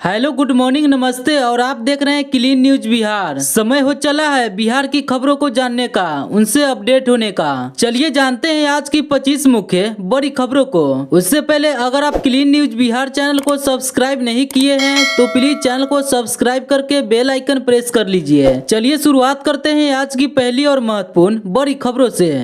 Hello, good morning, नमस्ते। और आप देख रहे हैं क्लीन न्यूज बिहार। समय हो चला है बिहार की खबरों को जानने का, उनसे अपडेट होने का। चलिए जानते हैं आज की 25 मुख्य बड़ी खबरों को। उससे पहले अगर आप क्लीन न्यूज बिहार चैनल को सब्सक्राइब नहीं किए हैं तो प्लीज चैनल को सब्सक्राइब करके बेल आइकन प्रेस कर लीजिए। चलिए शुरुआत करते हैं आज की पहली और महत्वपूर्ण बड़ी खबरों से।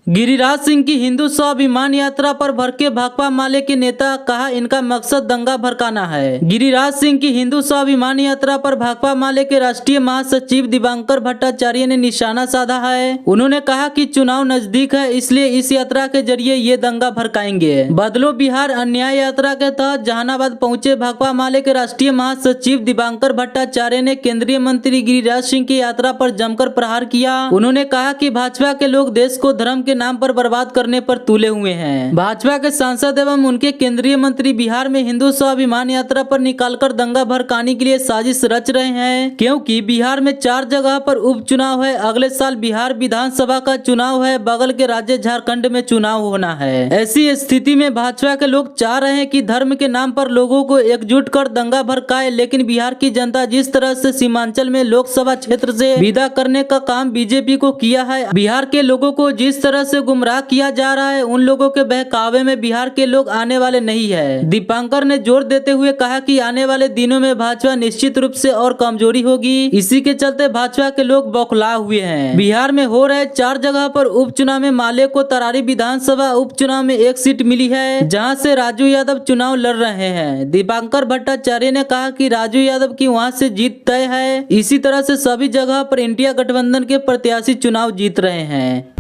गिरिराज सिंह की हिंदू स्वाभिमान यात्रा पर भड़के भाकपा माले के नेता, कहा इनका मकसद दंगा भड़काना है। गिरिराज सिंह की हिंदू स्वाभिमान यात्रा पर भाकपा माले के राष्ट्रीय महासचिव दिवांकर भट्टाचार्य ने निशाना साधा है। उन्होंने कहा कि चुनाव नजदीक है, इसलिए इस यात्रा के जरिए ये दंगा भड़काएंगे। बदलो बिहार अन्याय यात्रा के तहत जहानाबाद पहुंचे भाकपा माले के राष्ट्रीय महासचिव दिवांकर भट्टाचार्य ने केंद्रीय मंत्री गिरिराज सिंह की यात्रा पर जमकर प्रहार किया। उन्होंने कहा कि भाजपा के लोग देश को धर्म के नाम पर बर्बाद करने पर तुले हुए हैं। भाजपा के सांसद एवं उनके केंद्रीय मंत्री बिहार में हिंदू स्वाभिमान यात्रा पर निकालकर दंगा भड़काने के लिए साजिश रच रहे हैं, क्योंकि बिहार में 4 जगह पर उपचुनाव है। अगले साल बिहार विधानसभा का चुनाव है, बगल के राज्य झारखंड में चुनाव होना है। ऐसी स्थिति में भाजपा के लोग चाह रहे हैं कि धर्म के नाम पर लोगों को एकजुट कर दंगा भड़काए, लेकिन बिहार की जनता जिस तरह से सीमांचल में लोकसभा क्षेत्र से विदा करने का काम बीजेपी को किया है, बिहार के लोगों को जिस तरह से गुमराह किया जा रहा है, उन लोगों के बहकावे में बिहार के लोग आने वाले नहीं है। दीपांकर ने जोर देते हुए कहा कि आने वाले दिनों में भाजपा निश्चित रूप से और कमजोरी होगी। इसी के चलते भाजपा के लोग बौखला हुए हैं। बिहार में हो रहे 4 जगह पर उपचुनाव में माले को तरारी विधानसभा उपचुनाव में 1 सीट मिली है, जहां से राजू यादव चुनाव लड़ रहे हैं। दीपांकर भट्टाचार्य ने कहा कि राजू यादव की वहां से जीत तय है। इसी तरह से सभी जगह पर इंडिया गठबंधन के प्रत्याशी चुनाव जीत रहे हैं।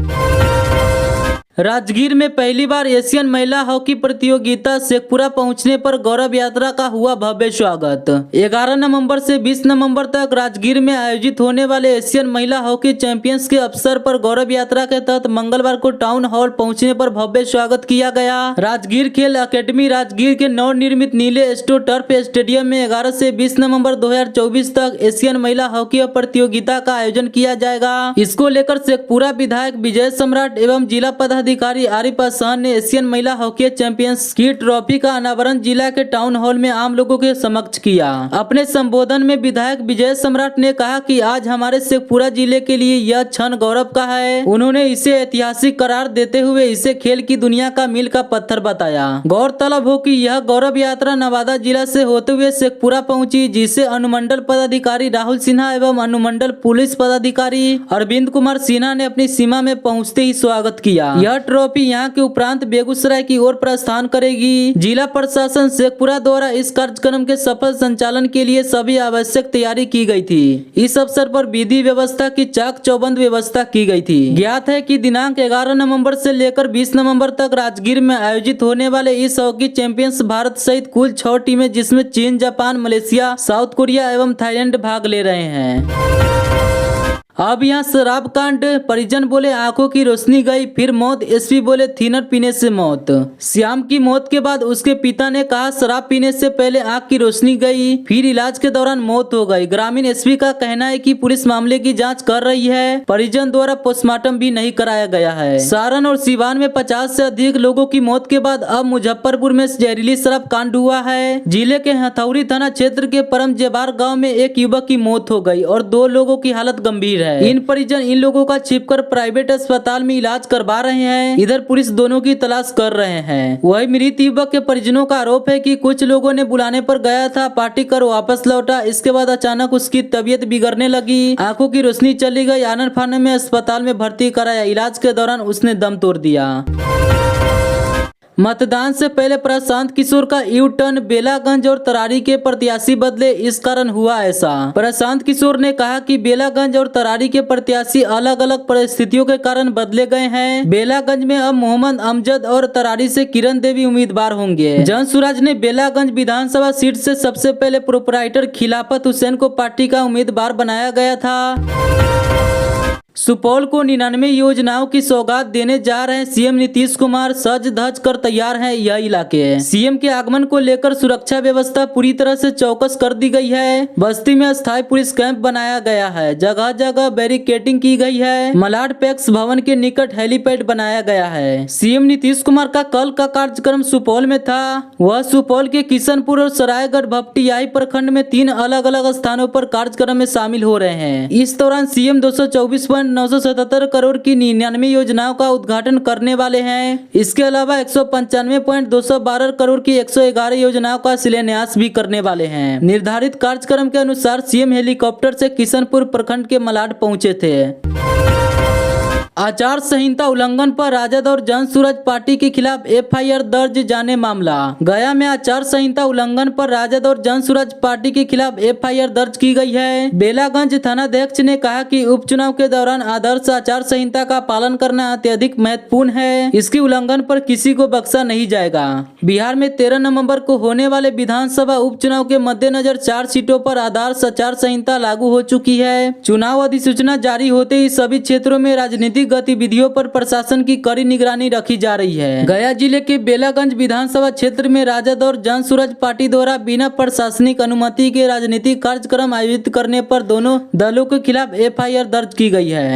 राजगीर में पहली बार एशियन महिला हॉकी प्रतियोगिता शेखपुरा पहुंचने पर गौरव यात्रा का हुआ भव्य स्वागत। 11 नवंबर से 20 नवंबर तक राजगीर में आयोजित होने वाले एशियन महिला हॉकी चैंपियंस के अवसर पर गौरव यात्रा के तहत मंगलवार को टाउन हॉल पहुंचने पर भव्य स्वागत किया गया। राजगीर खेल अकेडमी राजगीर के नवनिर्मित नीले स्टो टर्फ स्टेडियम में 11 से 20 नवम्बर 2024 तक एशियन महिला हॉकी प्रतियोगिता का आयोजन किया जाएगा। इसको लेकर शेखपुरा विधायक विजय सम्राट एवं जिला अधिकारी आरिफ हसन ने एशियन महिला हॉकी चैंपियंस की ट्रॉफी का अनावरण जिला के टाउन हॉल में आम लोगों के समक्ष किया। अपने संबोधन में विधायक विजय सम्राट ने कहा कि आज हमारे शेखपुरा जिले के लिए यह क्षण गौरव का है। उन्होंने इसे ऐतिहासिक करार देते हुए इसे खेल की दुनिया का मील का पत्थर बताया। गौरतलब हो कि यह गौरव यात्रा नवादा जिला से होते हुए शेखपुरा पहुंची, जिसे अनुमंडल पदाधिकारी राहुल सिन्हा एवं अनुमंडल पुलिस पदाधिकारी अरविंद कुमार सिन्हा ने अपनी सीमा में पहुंचते ही स्वागत किया। यह ट्रॉफी यहां के उपरांत बेगूसराय की ओर प्रस्थान करेगी। जिला प्रशासन शेखपुरा द्वारा इस कार्यक्रम के सफल संचालन के लिए सभी आवश्यक तैयारी की गई थी। इस अवसर पर विधि व्यवस्था की चाक चौबंद व्यवस्था की गई थी। ज्ञात है कि दिनांक 11 नवंबर से लेकर 20 नवंबर तक राजगीर में आयोजित होने वाले इस हॉकी चैंपियंस भारत सहित कुल 6 टीमें, जिसमें चीन, जापान, मलेशिया, साउथ कोरिया एवं थाईलैंड भाग ले रहे हैं। अब यहाँ शराब कांड, परिजन बोले आंखों की रोशनी गई, फिर मौत। एसपी बोले थिनर पीने से मौत। श्याम की मौत के बाद उसके पिता ने कहा शराब पीने से पहले आंख की रोशनी गई, फिर इलाज के दौरान मौत हो गई। ग्रामीण एसपी का कहना है कि पुलिस मामले की जांच कर रही है। परिजन द्वारा पोस्टमार्टम भी नहीं कराया गया है। सारण और सिवान में 50 से अधिक लोगों की मौत के बाद अब मुजफ्फरपुर में जहरीली शराब कांड हुआ है। जिले के हथौड़ी थाना क्षेत्र के परम जेबार गाँव में एक युवक की मौत हो गई और 2 लोगों की हालत गंभीर है। इन परिजन इन लोगों का छिपकर प्राइवेट अस्पताल में इलाज करवा रहे हैं। इधर पुलिस दोनों की तलाश कर रहे हैं। वही मृत युवक के परिजनों का आरोप है कि कुछ लोगों ने बुलाने पर गया था, पार्टी कर वापस लौटा। इसके बाद अचानक उसकी तबीयत बिगड़ने लगी, आंखों की रोशनी चली गई। आनन फानन में अस्पताल में भर्ती कराया। इलाज के दौरान उसने दम तोड़ दिया। मतदान से पहले प्रशांत किशोर का यू टर्न, बेलागंज और तरारी के प्रत्याशी बदले, इस कारण हुआ ऐसा। प्रशांत किशोर ने कहा कि बेलागंज और तरारी के प्रत्याशी अलग अलग परिस्थितियों के कारण बदले गए हैं। बेलागंज में अब मोहम्मद अमजद और तरारी से किरण देवी उम्मीदवार होंगे। जन सुराज ने बेलागंज विधानसभा सीट से सबसे पहले प्रोपराइटर खिलाफत हुसैन को पार्टी का उम्मीदवार बनाया गया था। सुपौल को 99 योजनाओं की सौगात देने जा रहे हैं सीएम नीतीश कुमार। सज धज कर तैयार हैं यह इलाके। सीएम के आगमन को लेकर सुरक्षा व्यवस्था पूरी तरह से चौकस कर दी गई है। बस्ती में अस्थायी पुलिस कैंप बनाया गया है। जगह जगह बैरिकेडिंग की गई है। मलाड पैक्स भवन के निकट हेलीपैड बनाया गया है। सीएम नीतीश कुमार का कल का कार्यक्रम सुपौल में था। वह सुपौल के किशनपुर और सरायगढ़ भपटियाही प्रखंड में 3 अलग अलग स्थानों पर कार्यक्रम में शामिल हो रहे हैं। इस दौरान सीएम 224.977 करोड़ की 99 योजनाओं का उद्घाटन करने वाले हैं। इसके अलावा 195.212 करोड़ की 111 योजनाओं का शिलान्यास भी करने वाले हैं। निर्धारित कार्यक्रम के अनुसार सीएम हेलीकॉप्टर से किशनपुर प्रखंड के मलाड पहुंचे थे। आचार संहिता उल्लंघन पर राजद और जनसुराज पार्टी के खिलाफ एफआईआर दर्ज जाने मामला। गया में आचार संहिता उल्लंघन पर राजद और जनसुराज पार्टी के खिलाफ एफआईआर दर्ज की गई है। बेलागंज थानाध्यक्ष ने कहा कि उपचुनाव के दौरान आदर्श आचार संहिता का पालन करना अत्यधिक महत्वपूर्ण है। इसके उल्लंघन पर किसी को बख्शा नहीं जाएगा। बिहार में 13 नवम्बर को होने वाले विधानसभा उपचुनाव के मद्देनजर 4 सीटों पर आदर्श आचार संहिता लागू हो चुकी है। चुनाव अधिसूचना जारी होते ही सभी क्षेत्रों में राजनीतिक गतिविधियों पर प्रशासन की कड़ी निगरानी रखी जा रही है। गया जिले के बेलागंज विधानसभा क्षेत्र में राजद और जनसुराज पार्टी द्वारा बिना प्रशासनिक अनुमति के राजनीतिक कार्यक्रम आयोजित करने पर दोनों दलों के खिलाफ एफआईआर दर्ज की गई है।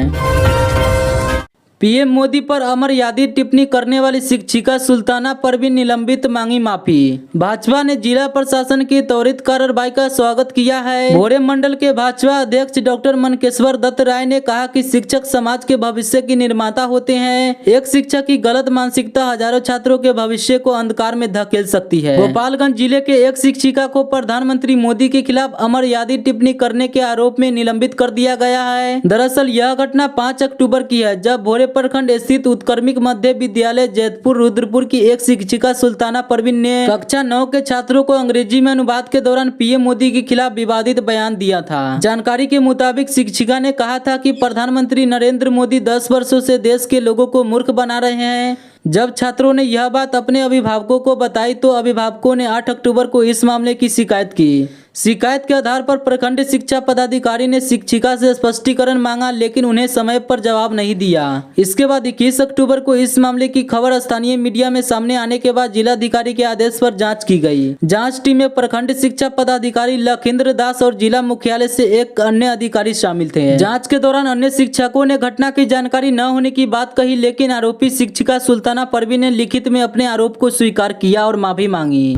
पीएम मोदी पर अमर्यादित टिप्पणी करने वाली शिक्षिका सुल्ताना परवीन निलंबित मांगी माफी। भाजपा ने जिला प्रशासन की त्वरित कार्रवाई का स्वागत किया है। भोरे मंडल के भाजपा अध्यक्ष डॉक्टर मनकेश्वर दत्त राय ने कहा कि शिक्षक समाज के भविष्य की निर्माता होते हैं। एक शिक्षक की गलत मानसिकता हजारों छात्रों के भविष्य को अंधकार में धकेल सकती है। गोपालगंज जिले के एक शिक्षिका को प्रधानमंत्री मोदी के खिलाफ अमर्यादित टिप्पणी करने के आरोप में निलंबित कर दिया गया है। दरअसल यह घटना 5 अक्टूबर की है, जब भोरे प्रखंड स्थित उत्क्रमिक मध्य विद्यालय जैतपुर रुद्रपुर की एक शिक्षिका सुल्ताना परवीन ने कक्षा 9 के छात्रों को अंग्रेजी में अनुवाद के दौरान पीएम मोदी के खिलाफ विवादित बयान दिया था। जानकारी के मुताबिक शिक्षिका ने कहा था कि प्रधानमंत्री नरेंद्र मोदी 10 वर्षों से देश के लोगों को मूर्ख बना रहे हैं। जब छात्रों ने यह बात अपने अभिभावकों को बताई तो अभिभावकों ने 8 अक्टूबर को इस मामले की शिकायत की। शिकायत के आधार पर प्रखंड शिक्षा पदाधिकारी ने शिक्षिका से स्पष्टीकरण मांगा, लेकिन उन्हें समय पर जवाब नहीं दिया। इसके बाद 21 अक्टूबर को इस मामले की खबर स्थानीय मीडिया में सामने आने के बाद जिलाधिकारी के आदेश पर जांच की गई। जांच टीम में प्रखंड शिक्षा पदाधिकारी लखिंद्र दास और जिला मुख्यालय से एक अन्य अधिकारी शामिल थे। जाँच के दौरान अन्य शिक्षकों ने घटना की जानकारी न होने की बात कही, लेकिन आरोपी शिक्षिका सुल्ताना परवीन ने लिखित में अपने आरोप को स्वीकार किया और माफी मांगी।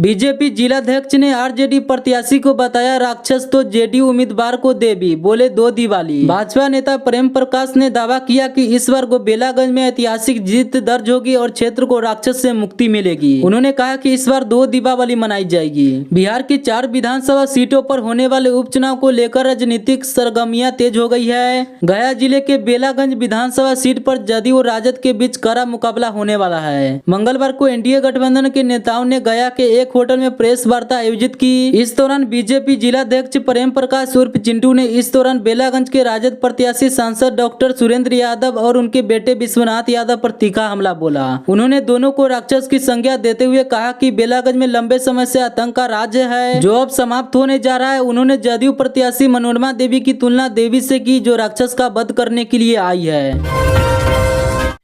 बीजेपी जिलाध्यक्ष ने आरजेडी प्रत्याशी को बताया राक्षस तो जेडीयू उम्मीदवार को देवी, बोले 2 दिवाली। भाजपा नेता प्रेम प्रकाश ने दावा किया कि इस बार बेलागंज में ऐतिहासिक जीत दर्ज होगी और क्षेत्र को राक्षस से मुक्ति मिलेगी। उन्होंने कहा कि इस बार 2 दीपावली मनाई जाएगी। बिहार की 4 विधानसभा सीटों पर होने वाले उपचुनाव को लेकर राजनीतिक सरगर्मियां तेज हो गई है। गया जिले के बेलागंज विधानसभा सीट पर जदयू और राजद के बीच कड़ा मुकाबला होने वाला है। मंगलवार को एनडीए गठबंधन के नेताओं ने गया के एक होटल में प्रेस वार्ता आयोजित की। इस दौरान बीजेपी जिलाध्यक्ष प्रेम प्रकाश उर्फ चिंटू ने इस दौरान बेलागंज के राजद प्रत्याशी सांसद डॉक्टर सुरेंद्र यादव और उनके बेटे विश्वनाथ यादव पर तीखा हमला बोला। उन्होंने दोनों को राक्षस की संज्ञा देते हुए कहा कि बेलागंज में लंबे समय से आतंक का राज्य है, जो अब समाप्त होने जा रहा है। उन्होंने जदयू प्रत्याशी मनोरमा देवी की तुलना देवी से की, जो राक्षस का वध करने के लिए आई है।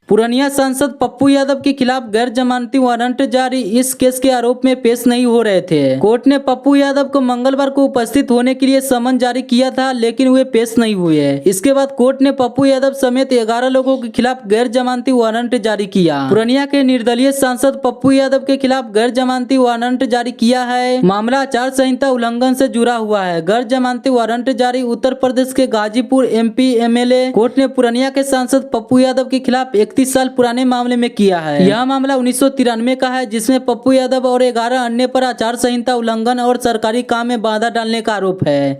पूर्णिया सांसद पप्पू यादव के खिलाफ गैर जमानती वारंट जारी, इस केस के आरोप में पेश नहीं हो रहे थे। कोर्ट ने पप्पू यादव को मंगलवार को उपस्थित होने के लिए समन जारी किया था, लेकिन वे पेश नहीं हुए। इसके बाद कोर्ट ने पप्पू यादव समेत 11 लोगों के खिलाफ गैर जमानती वारंट जारी किया। पूर्णिया के निर्दलीय सांसद पप्पू यादव के खिलाफ गैर जमानती वारंट जारी किया है। मामला आचार संहिता उल्लंघन से जुड़ा हुआ है। गैर जमानती वारंट जारी उत्तर प्रदेश के गाजीपुर एमपी एमएलए कोर्ट ने पूर्णिया के सांसद पप्पू यादव के खिलाफ 31 साल पुराने मामले में किया है। यह मामला 1993 का है, जिसमें पप्पू यादव और 11 अन्य पर आचार संहिता उल्लंघन और सरकारी काम में बाधा डालने का आरोप है।